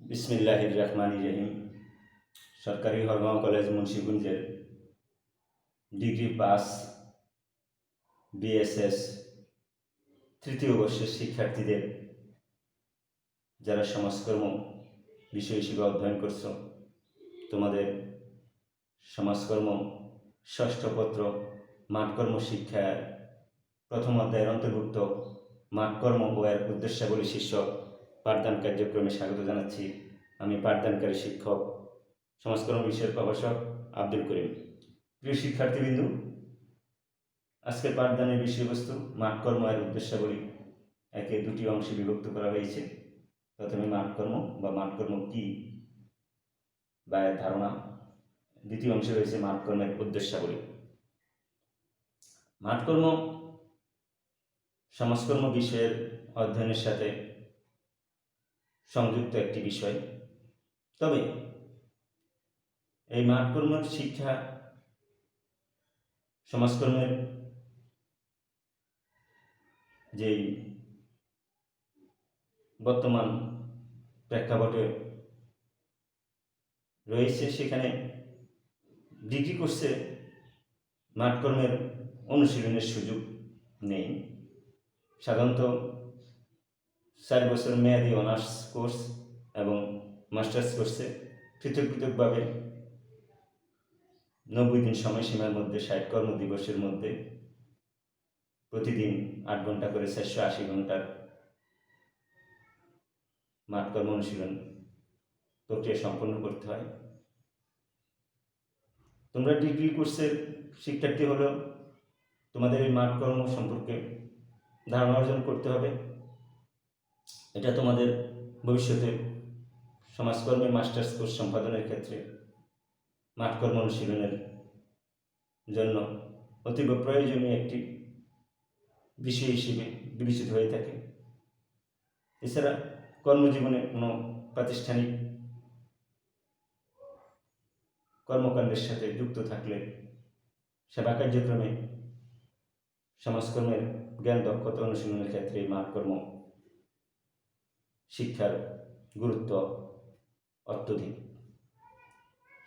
বিসমিল্লাহির রহমানির রহিম। সরকারি হরগাঁও কলেজ মুন্সিগঞ্জের ডিগ্রি পাস বিএসএস তৃতীয় বর্ষের শিক্ষার্থীদের যারা সমাজকর্ম বিষয় হিসেবে অধ্যয়ন করছো, তোমাদের সমাজকর্ম ষষ্ঠ পত্র মাঠকর্ম শিক্ষার প্রথম অধ্যায়ের অন্তর্ভুক্ত মাঠকর্ম ও এর উদ্দেশ্যাবলী শীর্ষক পাঠদান কার্যক্রমে স্বাগত জানাচ্ছি। আমি পাঠদানকারী শিক্ষক সমাজকর্ম বিষয়ের প্রভাষক আব্দুল করিম। প্রিয় শিক্ষার্থীবৃন্দ, আজকের পাঠদানের বিষয়বস্তু মাঠকর্ম এর উদ্দেশ্যাবলী। একে দুটি অংশে বিভক্ত করা হয়েছে। প্রথমে মাঠকর্ম বা মাঠকর্ম কি বা এর ধারণা, দ্বিতীয় অংশে রয়েছে মাঠকর্মের উদ্দেশ্যাবলী। মাঠকর্ম সমাজকর্ম বিষয়ের অধ্যয়নের সাথে সংযুক্ত একটি বিষয়। তবে এই মাঠকর্মের শিক্ষা সমাজকর্মের যেই বর্তমান প্রেক্ষাপটে রয়েছে, সেখানে ডিগ্রি কোর্সে মাঠকর্মের অনুশীলনের সুযোগ নেই। সাধারণত 4 বছর মেয়াদী অনার্স কোর্স এবং মাস্টার্স কোর্সে পৃথক পৃথকভাবে 90 দিন সময়সীমার মধ্যে 60 কর্মদিবসের মধ্যে প্রতিদিন 8 ঘন্টা করে 480 ঘন্টার মাঠকর্ম অনুশীলন প্রক্রিয়া সম্পন্ন করতে হয়। তোমরা ডিগ্রি কোর্সের শিক্ষার্থী হলেও তোমাদের এই মাঠকর্ম সম্পর্কে ধারণা অর্জন করতে হবে। এটা তোমাদের ভবিষ্যতে সমাজকর্মে মাস্টার্স কোর্স সম্পাদনের ক্ষেত্রে মাঠকর্ম অনুশীলনের জন্য অতীব প্রয়োজনীয় একটি বিষয় হিসেবে বিবেচিত হয়ে থাকে। এছাড়া কর্মজীবনে কোনো প্রাতিষ্ঠানিক কর্মকাণ্ডের সাথে যুক্ত থাকলে সেবা কার্যক্রমে সমাজকর্মের জ্ঞান দক্ষতা অনুশীলনের ক্ষেত্রে মাঠকর্ম শিক্ষার গুরুত্ব অত্যধিক।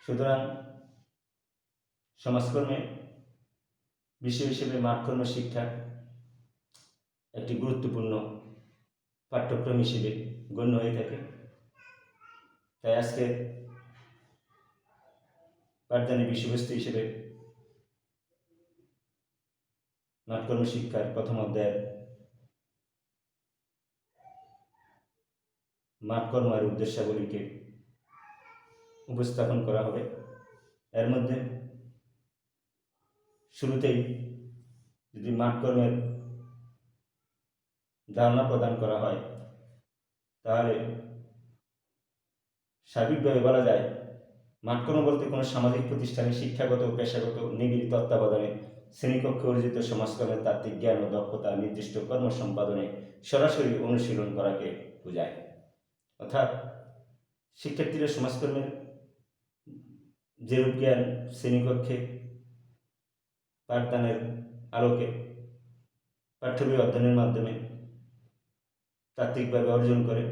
সুতরাং সমাজকর্মে বিষয় হিসেবে মাঠকর্ম শিক্ষা একটি গুরুত্বপূর্ণ পাঠ্যক্রম হিসেবে গণ্য হয়ে থাকে। তাই আজকে পাঠদানের বিষয়বস্তু হিসেবে মাঠকর্ম শিক্ষার প্রথম অধ্যায়ের মাঠকর্ম এর উদ্দেশ্যাবলীকে উপস্থাপন করা হবে। এর মধ্যে শুরুতেই যদি মাঠকর্মের ধারণা প্রদান করা হয়, তাহলে সার্বিকভাবে বলা যায় মাঠকর্ম বলতে কোনো সামাজিক প্রতিষ্ঠানে শিক্ষাগত ও পেশাগত নিবিড় তত্ত্বাবধানে শ্রেণীকক্ষে অর্জিত সমাজকর্মের তাত্ত্বিক জ্ঞান ও দক্ষতা নির্দিষ্ট কর্ম সম্পাদনে সরাসরি অনুশীলন করাকে বোঝায়। অর্থাৎ শিক্ষার্থীরা সমাজকর্মের যেরূপ জ্ঞান শ্রেণীকক্ষে পাঠদানের আলোকে পাঠ্যবই অধ্যয়নের মাধ্যমে তাত্ত্বিকভাবে অর্জন করে,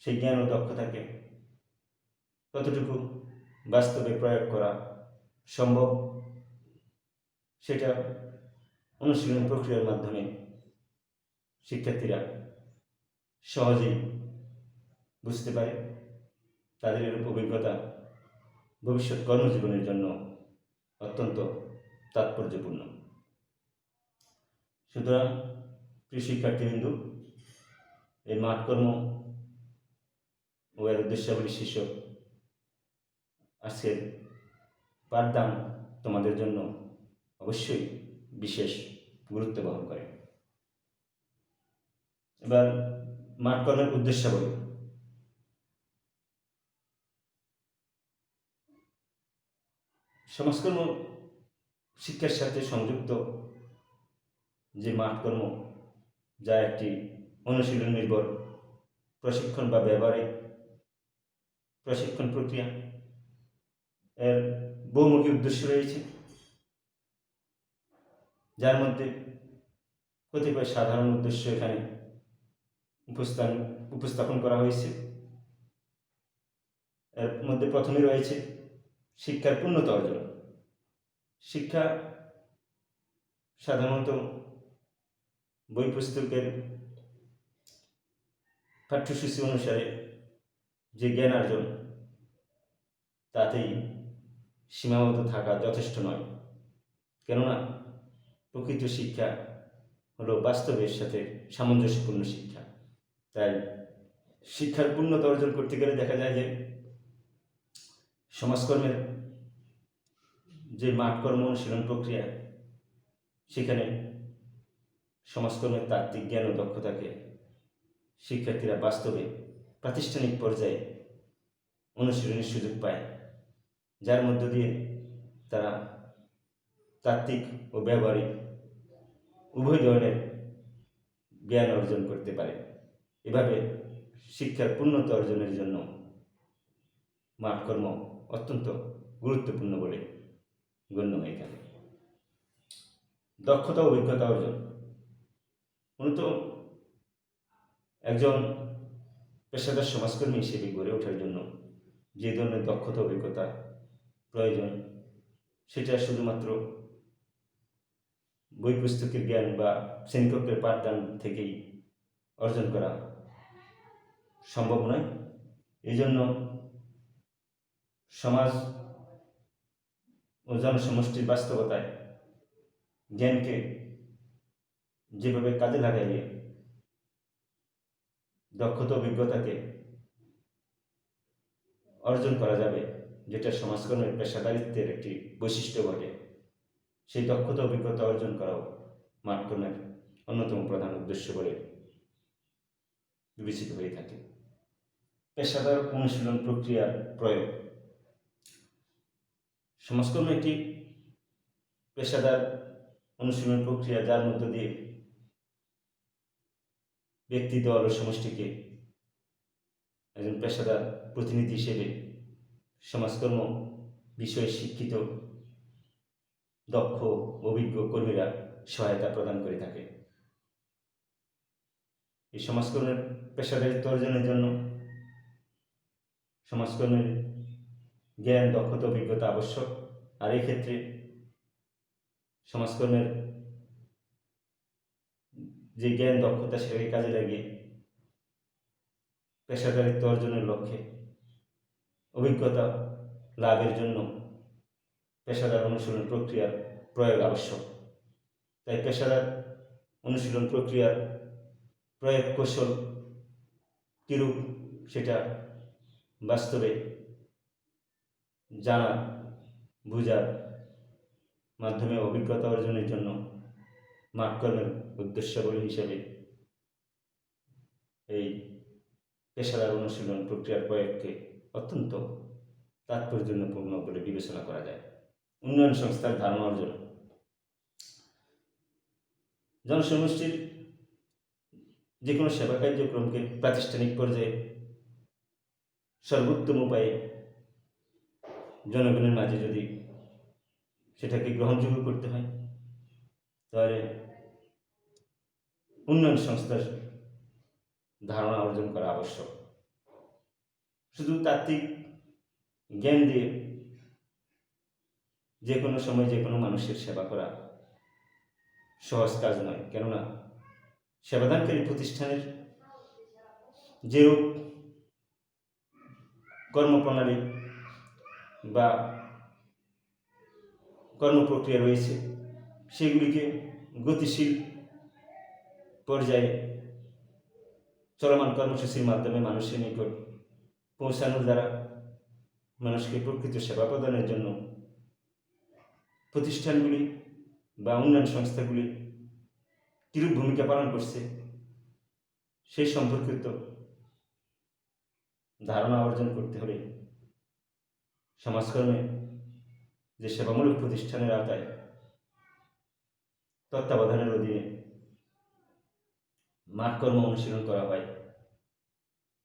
সেই জ্ঞান ও দক্ষতাকে কতটুকু বাস্তবে প্রয়োগ করা সম্ভব সেটা অনুশীলন প্রক্রিয়ার মাধ্যমে শিক্ষার্থীরা সহজেই বুঝতে পারে। তাদের এরূপ অভিজ্ঞতা ভবিষ্যৎ কর্মজীবনের জন্য অত্যন্ত তাৎপর্যপূর্ণ। সুতরাং প্রিয় শিক্ষার্থীবৃন্দ, এই মাঠকর্ম ও এর উদ্দেশ্যাবলী শীর্ষক আজকের পাঠদান তোমাদের জন্য অবশ্যই বিশেষ গুরুত্ব বহন করে। এবার মাঠকর্মের উদ্দেশ্যাবলী। সমাজকর্ম শিক্ষার সাথে সংযুক্ত যে মাঠকর্ম, যা একটি অনুশীলন নির্ভর প্রশিক্ষণ বা ব্যবহারিক প্রশিক্ষণ প্রক্রিয়া, এর বহুমুখী উদ্দেশ্য রয়েছে, যার মধ্যে কতিপয় সাধারণ উদ্দেশ্য এখানে উপস্থাপন করা হয়েছে। এর মধ্যে প্রথমে রয়েছে শিক্ষার পূর্ণতা অর্জন। শিক্ষা সাধারণত বই পুস্তকের পাঠ্যসূচি অনুসারে যে জ্ঞান অর্জন তাতেই সীমাবদ্ধ থাকা যথেষ্ট নয়, কেননা প্রকৃত শিক্ষা হলো বাস্তবের সাথে সামঞ্জস্যপূর্ণ শিক্ষা। তাই শিক্ষার পূর্ণতা অর্জন করতে গেলে দেখা যায় যে সমাজকর্মের যে মাঠকর্ম অনুশীলন প্রক্রিয়া, সেখানে সমাজকর্মের তাত্ত্বিক জ্ঞান ও দক্ষতাকে শিক্ষার্থীরা বাস্তবে প্রাতিষ্ঠানিক পর্যায়ে অনুশীলনের সুযোগ পায়, যার মধ্য দিয়ে তারা তাত্ত্বিক ও ব্যবহারিক উভয় ধরনের জ্ঞান অর্জন করতে পারে। এভাবে শিক্ষার পূর্ণতা অর্জনের জন্য মাঠকর্ম অত্যন্ত গুরুত্বপূর্ণ বলে গণ্য হয়ে থাকে। দক্ষতা ও অভিজ্ঞতা অর্জন মূলত একজন পেশাদার সমাজকর্মী হিসেবে গড়ে ওঠার জন্য যে ধরনের দক্ষতা অভিজ্ঞতা প্রয়োজন, সেটা শুধুমাত্র বই পুস্তকের জ্ঞান বা শ্রেণীকক্ষের পাঠদান থেকেই অর্জন করা সম্ভব নয়। এই জন্য সমাজ ও জনসমষ্টির বাস্তবতায় জ্ঞানকে যেভাবে কাজে লাগাইয়ে দক্ষতা অভিজ্ঞতাকে অর্জন করা যাবে, যেটা সমাজকর্মের পেশাদারিত্বের একটি বৈশিষ্ট্য বটে, সেই দক্ষতা অভিজ্ঞতা অর্জন করাও মাঠকর্মের অন্যতম প্রধান উদ্দেশ্য বলে বিবেচিত হয়ে থাকে। পেশাদার অনুশীলন প্রক্রিয়ার প্রয়োগ। সমাজকর্ম একটি পেশাদার অনুশীলন প্রক্রিয়া, যার মধ্য দিয়ে ব্যক্তি, দল ও সমষ্টিকে একজন পেশাদার প্রতিনিধি হিসেবে সমাজকর্ম বিষয়ে শিক্ষিত, দক্ষ, অভিজ্ঞ কর্মীরা সহায়তা প্রদান করে থাকে। এই সমাজকর্মের পেশাদারিত্ব অর্জনের জন্য সমাজকর্মের জ্ঞান, দক্ষতা, অভিজ্ঞতা আবশ্যক। আর এই ক্ষেত্রে সমাজকর্মের যে জ্ঞান, দক্ষতা, সেটাকে কাজে লাগিয়ে পেশাদারিত্ব অর্জনের লক্ষ্যে অভিজ্ঞতা লাভের জন্য পেশাদার অনুশীলন প্রক্রিয়ার প্রয়োগ আবশ্যক। তাই পেশাদার অনুশীলন প্রক্রিয়ার প্রয়োগ কৌশল কিরূপ, সেটা বাস্তবে জানা, বুঝার মাধ্যমে অভিজ্ঞতা অর্জনের জন্য মাঠকর্মের উদ্দেশ্যাবলী হিসেবে এই পেশাদার অনুশীলন প্রক্রিয়ার প্রয়োগকে অত্যন্ত তাৎপর্যপূর্ণ বলে বিবেচনা করা যায়। উন্নয়ন সংস্থার ধারণা অর্জন। জনসমষ্টির যে কোনো সেবা কার্যক্রমকে প্রাতিষ্ঠানিক পর্যায়ে সর্বোত্তম উপায়ে জনগণের মাঝে যদি সেটাকে গ্রহণযোগ্য করতে হয়, তাহলে উন্নয়ন সংস্থার ধারণা অর্জন করা আবশ্যক। শুধু তাত্ত্বিক জ্ঞান দিয়ে যে কোনো সময় যে কোনো মানুষের সেবা করা সহজ কাজ নয়, কেননা সেবাদানকারী প্রতিষ্ঠানের যেরূপ কর্মপ্রণালী বা কর্মপ্রক্রিয়া রয়েছে, সেগুলিকে গতিশীল পর্যায়ে চলমান কর্মসূচির মাধ্যমে মানুষের নিকট পৌঁছানোর দ্বারা মানুষকে প্রকৃত সেবা প্রদানের জন্য প্রতিষ্ঠানগুলি বা উন্নয়ন সংস্থাগুলি কিরূপ ভূমিকা পালন করছে সেই সম্পর্কিত ধারণা অর্জন করতে হলে সমাজকর্মে যে সেবামূলক প্রতিষ্ঠানের আওতায় তত্ত্বাবধানের অধীনে মাঠকর্ম অনুশীলন করা হয়,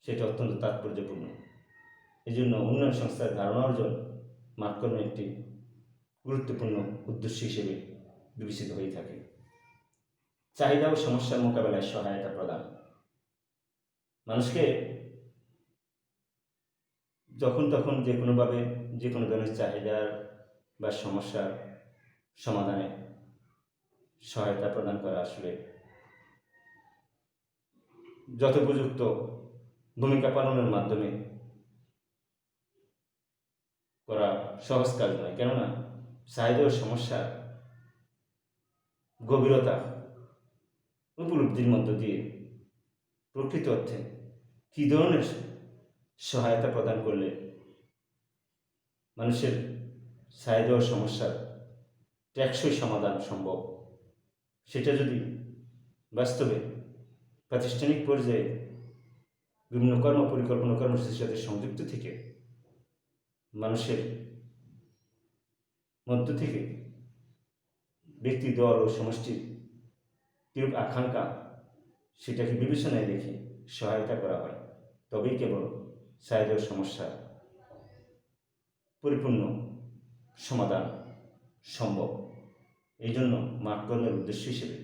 সেটা অত্যন্ত তাৎপর্যপূর্ণ। এই জন্য উন্নয়ন সংস্থার ধারণা অর্জন মাঠকর্মের একটি গুরুত্বপূর্ণ উদ্দেশ্য হিসেবে বিবেচিত হয়ে থাকে। চাহিদা ও সমস্যার মোকাবেলায় সহায়তা প্রদান। মানুষকে যখন তখন যে কোনোভাবে যে কোনো ধরনের চাহিদার বা সমস্যার সমাধানে সহায়তা প্রদান করা আসলে যথোপযুক্ত ভূমিকা পালনের মাধ্যমে করা সহজ কাজ নয়। কেননা চাহিদা ও সমস্যার গভীরতা উপলব্ধির মধ্য দিয়ে প্রকৃত অর্থে কী ধরনের সহায়তা প্রদান করলে মানুষের চাহিদা ও সমস্যার টেকসই সমাধান সম্ভব, সেটা যদি বাস্তবে প্রাতিষ্ঠানিক পর্যায়ে বিভিন্ন পরিকল্পনা কর্মসূচির সাথে সংযুক্ত থেকে মানুষের মধ্য থেকে ব্যক্তি, দল ও সমষ্টির কিরূপ আকাঙ্ক্ষা সেটাকে বিবেচনায় রেখে সহায়তা করা হয়, তবেই কেবল চাহিদা ও সমস্যার পরিপূর্ণ সমাধান সম্ভব। এই জন্য মাঠকর্মের উদ্দেশ্য হিসেবে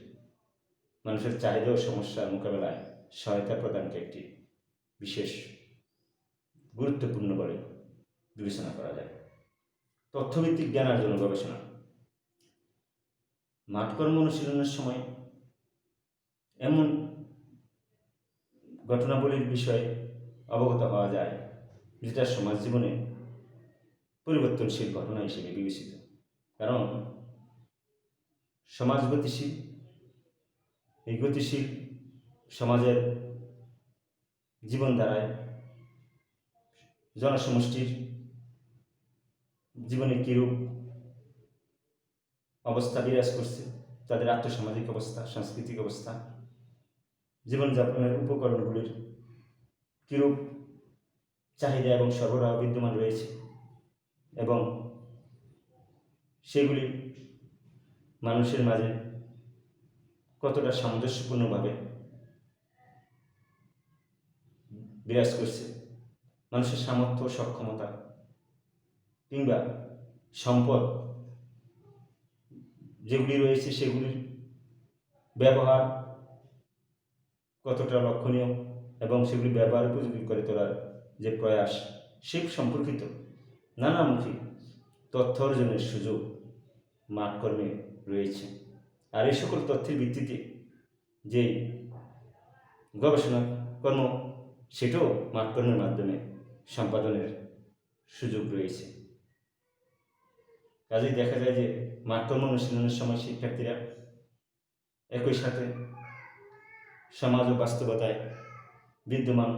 মানুষের চাহিদা ও সমস্যার মোকাবেলায় সহায়তা প্রদানকে একটি বিশেষ গুরুত্বপূর্ণ বলে বিবেচনা করা যায়। তথ্যভিত্তিক জ্ঞান অর্জন গবেষণা। মাঠকর্ম অনুশীলনের সময় এমন ঘটনাবলীর বিষয়ে অবগত হওয়া যায় যেটা সমাজ জীবনে পরিবর্তনশীল ঘটনা হিসেবে বিবেচিত। কারণ সমাজ গতিশীল, এই গতিশীল সমাজের জীবনধারায় জনসমষ্টির জীবনে কীরূপ অবস্থা বিরাজ করছে, তাদের আর্থসামাজিক অবস্থা, সাংস্কৃতিক অবস্থা, জীবনযাপনের উপকরণগুলির কীরূপ চাহিদা এবং সরবরাহ বিদ্যমান রয়েছে এবং সেগুলি মানুষের মাঝে কতটা সামঞ্জস্যপূর্ণভাবে বিরাজ করছে, মানুষের সামর্থ্য, সক্ষমতা কিংবা সম্পদ যেগুলি রয়েছে সেগুলির ব্যবহার কতটা লক্ষণীয় এবং সেগুলি ব্যবহার উপযোগী করে তোলার যে প্রয়াস, সে সম্পর্কিত নানামুখী তথ্য অর্জনের সুযোগ মাঠকর্মে রয়েছে। আর এই সকল তথ্যের ভিত্তিতে যে গবেষণা কর্ম, সেটাও মাঠকর্মের মাধ্যমে সম্পাদনের সুযোগ রয়েছে। কাজেই দেখা যায় যে মাঠকর্ম অনুশীলনের সময় শিক্ষার্থীরা একই সাথে সমাজ ও বাস্তবতায় বিদ্যমান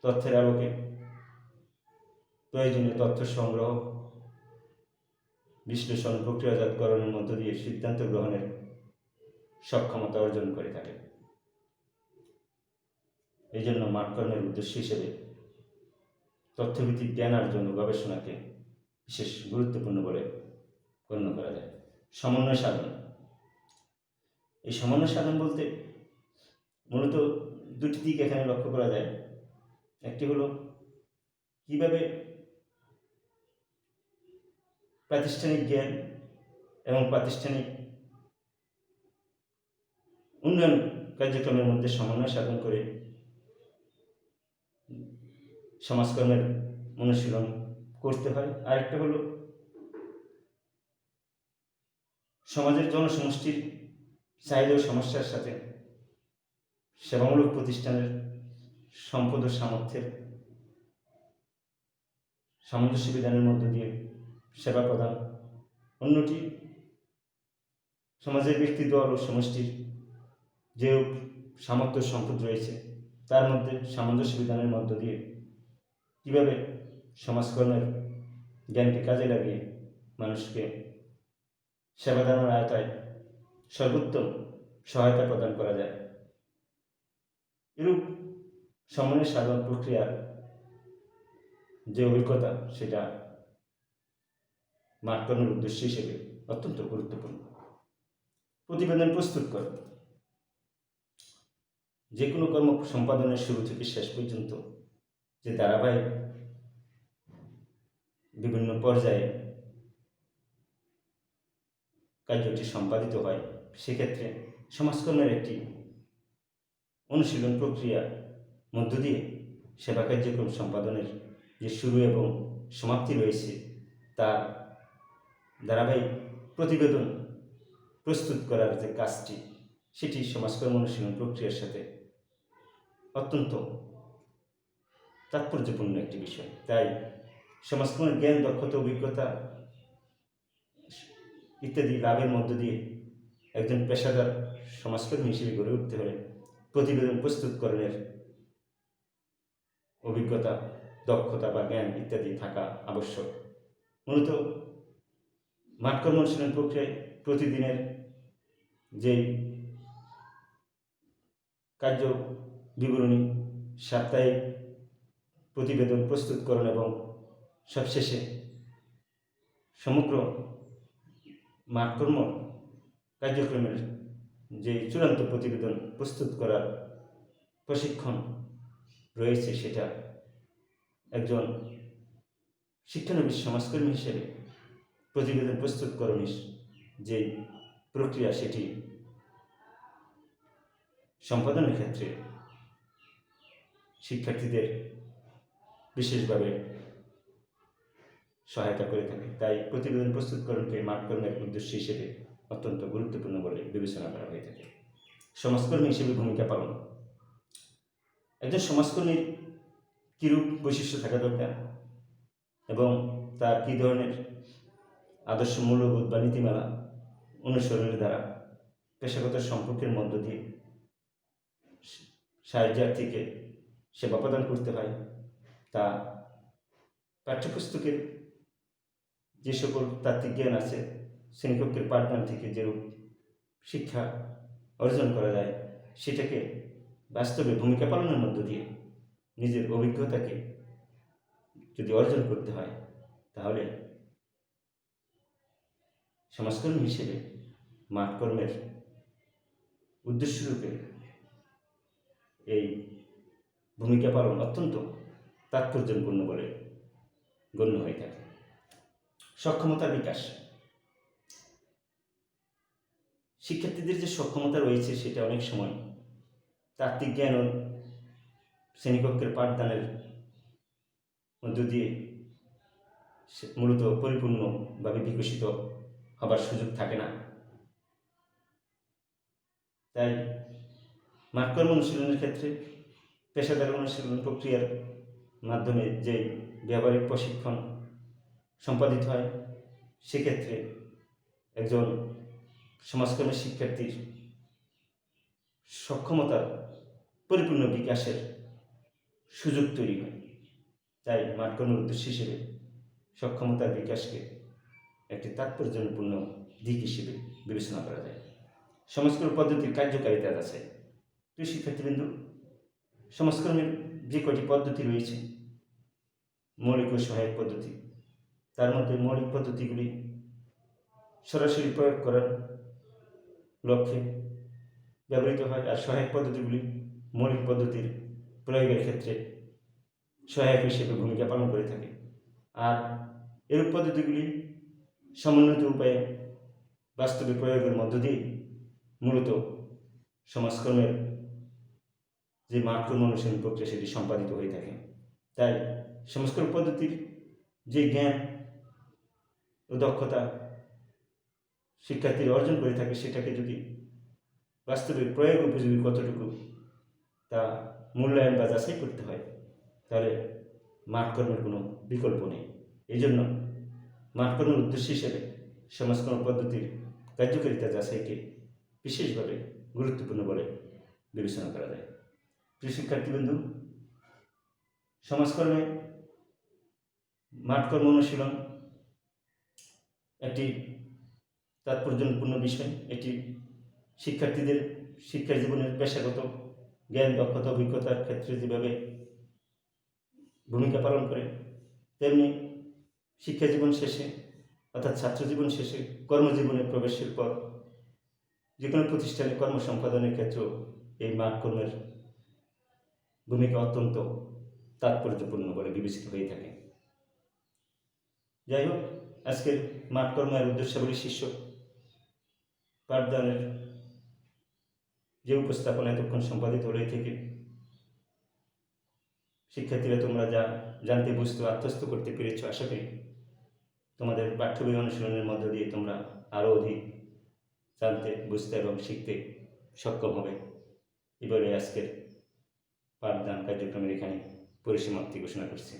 তথ্যের আলোকে প্রয়োজনীয় তথ্য সংগ্রহ, বিশ্লেষণ, প্রক্রিয়াজাতকরণের মধ্য দিয়ে সিদ্ধান্ত গ্রহণের সক্ষমতা অর্জন করে থাকে। এই জন্য মাঠকর্মের উদ্দেশ্য হিসেবে তথ্যভিত্তিক জ্ঞান অর্জন ও গবেষণাকে বিশেষ গুরুত্বপূর্ণ বলে গণ্য করা যায়। সমন্বয় সাধন। এই সমন্বয় সাধন বলতে মূলত দুটি দিক এখানে লক্ষ্য করা যায়। একটি হলো কিভাবে প্রাতিষ্ঠানিক জ্ঞান এবং প্রাতিষ্ঠানিক উন্নয়ন কার্যক্রমের মধ্যে সমন্বয় সাধন করে সমাজকর্মের অনুশীলন করতে হয়। আরেকটা হলো সমাজের জনসমষ্টির চাহিদা ও সমস্যার সাথে সেবামূলক প্রতিষ্ঠানের সম্পদ ও সামর্থ্যের সামঞ্জস্য বিধানের মধ্য দিয়ে সেবা প্রদান। অন্যটি সমাজের ব্যক্তি, দল ও সমষ্টির যে সামর্থ্য সম্পদ রয়েছে তার মধ্যে সামঞ্জস্য বিধানের মধ্য দিয়ে কীভাবে সমাজকর্মের জ্ঞানকে কাজে লাগিয়ে মানুষকে সেবাদানের আয়তায় সর্বোত্তম সহায়তা প্রদান করা যায়। এরূপ সমন্বয় সাধন প্রক্রিয়ার যে অভিজ্ঞতা, সেটা মাঠকর্মের উদ্দেশ্য হিসেবে অত্যন্ত গুরুত্বপূর্ণ। প্রতিবেদন প্রস্তুত করা। যে কোনো কর্ম সম্পাদনের শুরু থেকে শেষ পর্যন্ত যে ধারাবাহিক বিভিন্ন পর্যায়ে কার্যটি সম্পাদিত হয়, সেক্ষেত্রে সমাজকর্মের একটি অনুশীলন প্রক্রিয়া মধ্য দিয়ে সেবা কার্যক্রম সম্পাদনের যে শুরু এবং সমাপ্তি রয়েছে তার ধারাবাহিক প্রতিবেদন প্রস্তুত করার যে কাজটি, সেটি সমাজকর্ম অনুশীলন প্রক্রিয়ার সাথে অত্যন্ত তাৎপর্যপূর্ণ একটি বিষয়। তাই সমাজকর্মের জ্ঞান, দক্ষতা, অভিজ্ঞতা ইত্যাদি লাভের মধ্য দিয়ে একজন পেশাদার সমাজকর্মী হিসেবে গড়ে উঠতে হলে প্রতিবেদন প্রস্তুতকরণের অভিজ্ঞতা, দক্ষতা বা জ্ঞান ইত্যাদি থাকা আবশ্যক। মূলত মাঠকর্ম অনুশীলন প্রক্রিয়ায় প্রতিদিনের যেই কার্য বিবরণী, সাপ্তাহিক প্রতিবেদন প্রস্তুতকরণ এবং সবশেষে সমগ্র মাঠকর্ম কার্যক্রমের যে চূড়ান্ত প্রতিবেদন প্রস্তুত করার প্রশিক্ষণ রয়েছে, সেটা একজন শিক্ষানবিশ সমাজকর্মী হিসেবে প্রতিবেদন প্রস্তুতকরণের যে প্রক্রিয়া, সেটি সম্পাদনের ক্ষেত্রে শিক্ষার্থীদের বিশেষভাবে সহায়তা করে থাকে। তাই প্রতিবেদন প্রস্তুতকরণকে মাঠকর্মের উদ্দেশ্য হিসেবে অত্যন্ত গুরুত্বপূর্ণ বলে বিবেচনা করা হয়ে থাকে। সমাজকর্মী হিসেবে ভূমিকা পালন। একজন সমাজকর্মীর কীরূপ বৈশিষ্ট্য থাকা দরকার এবং তার কী ধরনের আদর্শ, মূল্যবোধ বা নীতিমালা অনুসরণের দ্বারা পেশাগত সম্পর্কের মধ্য দিয়ে সাহায্যার্থীকে সেবা প্রদান করতে হয়, তা পাঠ্যপুস্তকের যে সকল তাত্ত্বিক জ্ঞান আছে, শ্রেণীকক্ষের পাঠদান থেকে যেরূপ শিক্ষা অর্জন করা যায়, সেটাকে বাস্তবে ভূমিকা পালনের মধ্য দিয়ে নিজের অভিজ্ঞতাকে যদি অর্জন করতে হয়, তাহলে সমাজকর্মী হিসেবে মাঠকর্মের উদ্দেশ্যরূপে এই ভূমিকা পালন অত্যন্ত তাৎপর্যপূর্ণ বলে গণ্য হয়ে থাকে। সক্ষমতার বিকাশ। শিক্ষার্থীদের যে সক্ষমতা রয়েছে, সেটা অনেক সময় তাত্ত্বিক জ্ঞান ও শ্রেণীকক্ষের পাঠদানের মধ্য দিয়ে মূলত পরিপূর্ণভাবে বিকশিত হবার সুযোগ থাকে না। তাই মাঠকর্ম অনুশীলনের ক্ষেত্রে পেশাদার অনুশীলন প্রক্রিয়ার মাধ্যমে যে ব্যবহারিক প্রশিক্ষণ সম্পাদিত হয়, সেক্ষেত্রে একজন সমাজকর্মী শিক্ষার্থীর সক্ষমতার পরিপূর্ণ বিকাশের সুযোগ তৈরি হয়। তাই মাঠকর্মের উদ্দেশ্য হিসেবে সক্ষমতার বিকাশকে একটি তাৎপর্যপূর্ণ দিক হিসেবে বিবেচনা করা যায়। সমাজকর্ম পদ্ধতির কার্যকারিতা আছে। প্রিয় শিক্ষার্থীবৃন্দ, সমাজকর্মের যে কটি পদ্ধতি রয়েছে, মৌলিক ও সহায়ক পদ্ধতি, তার মধ্যে মৌলিক পদ্ধতিগুলি সরাসরি প্রয়োগ করার লক্ষ্যে ব্যবহৃত হয়, আর সহায়ক পদ্ধতিগুলি মৌলিক পদ্ধতির প্রয়োগের ক্ষেত্রে সহায়ক হিসেবে ভূমিকা পালন করে থাকে। আর এরূপ পদ্ধতিগুলি সমন্বিত উপায়ে বাস্তবে প্রয়োগের মধ্য দিয়ে মূলত সমাজকর্মের যে মাঠকর্ম অনুশীলন প্রক্রিয়া, সেটি সম্পাদিত হয়ে থাকে। তাই সমাজকর্ম পদ্ধতির যে জ্ঞান ও দক্ষতা শিক্ষার্থীরা অর্জন করে থাকে, সেটাকে যদি বাস্তবে প্রয়োগ উপযোগী কতটুকু তা মূল্যায়ন বা যাচাই করতে হয়, তাহলে মাঠকর্মের কোনো বিকল্প নেই। এই জন্য মাঠকর্মের উদ্দেশ্য হিসেবে সমাজকর্ম পদ্ধতির কার্যকারিতা যাচাইকে বিশেষভাবে গুরুত্বপূর্ণ বলে বিবেচনা করা যায়। প্রিয় শিক্ষার্থীবৃন্দু, সমাজকর্মে মাঠকর্ম অনুশীলন একটি তাৎপর্যপূর্ণ বিষয়। এটি শিক্ষার্থীদের শিক্ষা জীবনের পেশাগত জ্ঞান, দক্ষতা, অভিজ্ঞতার ক্ষেত্রে যেভাবে ভূমিকা পালন করে, তেমনি শিক্ষা জীবন শেষে অর্থাৎ ছাত্র জীবন শেষে কর্মজীবনে প্রবেশের পর যে কোনো প্রতিষ্ঠানে কর্ম সম্পাদনের ক্ষেত্রেও এই মাঠকর্মের ভূমিকা অত্যন্ত তাৎপর্যপূর্ণ বলে বিবেচিত হয়ে থাকে। যাই হোক, আজকের মাঠকর্মের উদ্দেশ্যাবলী শীর্ষক পাঠদানের যে উপস্থাপনা এতক্ষণ সম্পাদিত হয়ে থেকে, শিক্ষার্থীরা তোমরা যা জানতে বুঝতে আত্মস্থ করতে পেরেছ, আশা করি তোমাদের পাঠ্য বই অনুশীলনের মধ্য দিয়ে তোমরা আরও অধিক জানতে, বুঝতে এবং শিখতে সক্ষম হবে। এবারে আজকের পাঠদান কার্যক্রমের এখানে পরিসমাপ্তি ঘোষণা করছি।